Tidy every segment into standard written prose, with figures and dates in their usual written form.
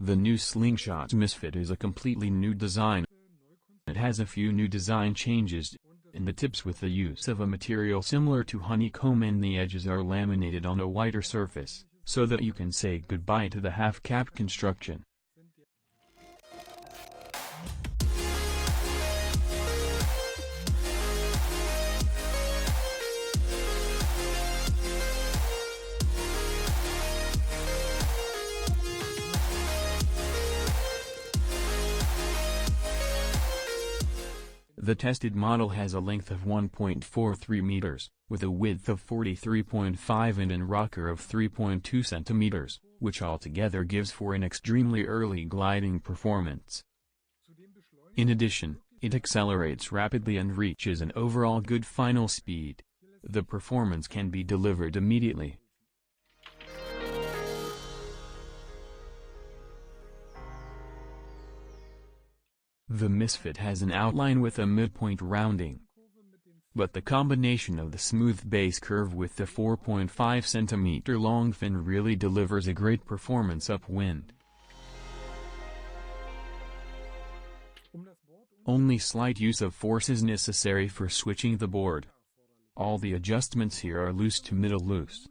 The new Slingshot Misfit is a completely new design. It has a few new design changes in the tips with the use of a material similar to honeycomb, and the edges are laminated on a whiter surface, so that you can say goodbye to the half-cap construction. The tested model has a length of 1.43 meters, with a width of 43.5 and a rocker of 3.2 centimeters, which altogether gives for an extremely early gliding performance. In addition, it accelerates rapidly and reaches an overall good final speed. The performance can be delivered immediately. The Misfit has an outline with a midpoint rounding, but the combination of the smooth base curve with the 4.5 cm long fin really delivers a great performance upwind. Only slight use of force is necessary for switching the board. All the adjustments here are loose to middle loose.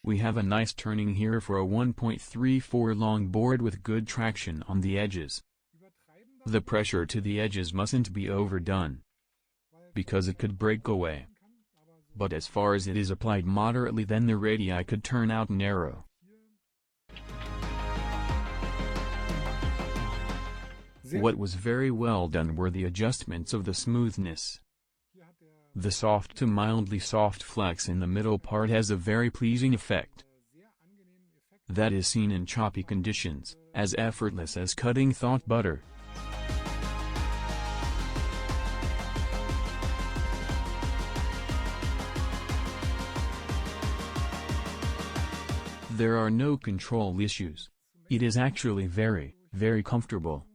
We have a nice turning here for a 1.34 long board with good traction on the edges. The pressure to the edges mustn't be overdone, because it could break away. But as far as it is applied moderately, then the radii could turn out narrow. What was very well done were the adjustments of the smoothness. The soft to mildly soft flex in the middle part has a very pleasing effect that is seen in choppy conditions, as effortless as cutting thought butter. There are no control issues. It is actually very, very comfortable.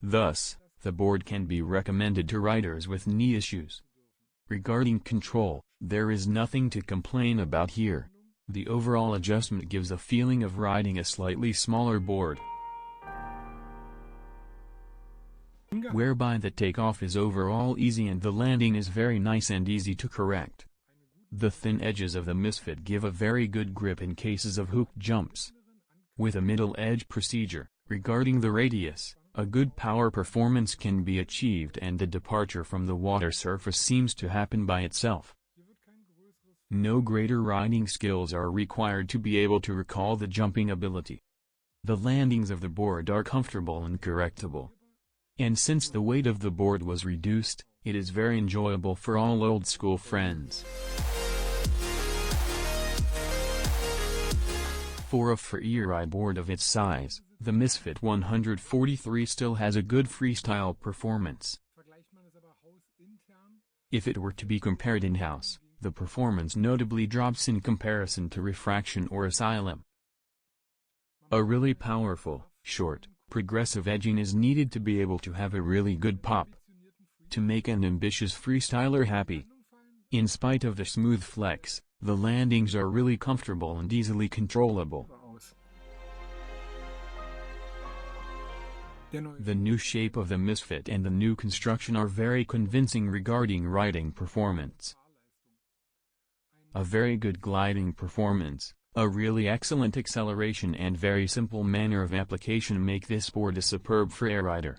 Thus, the board can be recommended to riders with knee issues. Regarding control, there is nothing to complain about here. The overall adjustment gives a feeling of riding a slightly smaller board, whereby the takeoff is overall easy and the landing is very nice and easy to correct. The thin edges of the Misfit give a very good grip in cases of hooked jumps. With a middle edge procedure, regarding the radius, a good power performance can be achieved and the departure from the water surface seems to happen by itself. No greater riding skills are required to be able to recall the jumping ability. The landings of the board are comfortable and correctable. And since the weight of the board was reduced, it is very enjoyable for all old school friends. For a freeride board of its size, the Misfit 143 still has a good freestyle performance. If it were to be compared in-house, the performance notably drops in comparison to Refraction or Asylum. A really powerful, short, progressive edging is needed to be able to have a really good pop, to make an ambitious freestyler happy. In spite of the smooth flex, the landings are really comfortable and easily controllable. The new shape of the Misfit and the new construction are very convincing regarding riding performance. A very good gliding performance, a really excellent acceleration and very simple manner of application make this board a superb freerider.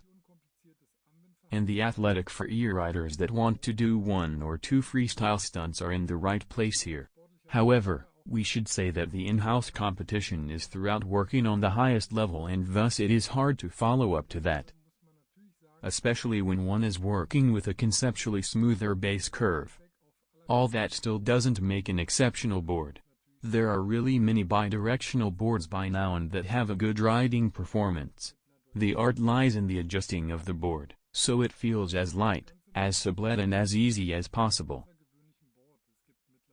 And the athletic freeriders that want to do one or two freestyle stunts are in the right place here. However, we should say that the in-house competition is throughout working on the highest level and thus it is hard to follow up to that. Especially when one is working with a conceptually smoother base curve. All that still doesn't make an exceptional board. There are really many bidirectional boards by now and that have a good riding performance. The art lies in the adjusting of the board, so it feels as light, as sublette and as easy as possible.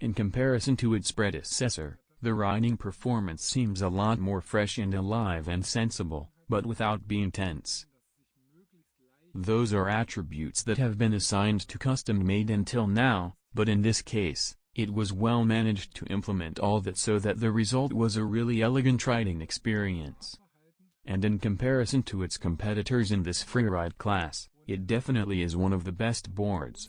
In comparison to its predecessor, the riding performance seems a lot more fresh and alive and sensible, but without being tense. Those are attributes that have been assigned to custom-made until now, But in this case, it was well managed to implement all that so that the result was a really elegant riding experience. And in comparison to its competitors in this freeride class, it definitely is one of the best boards.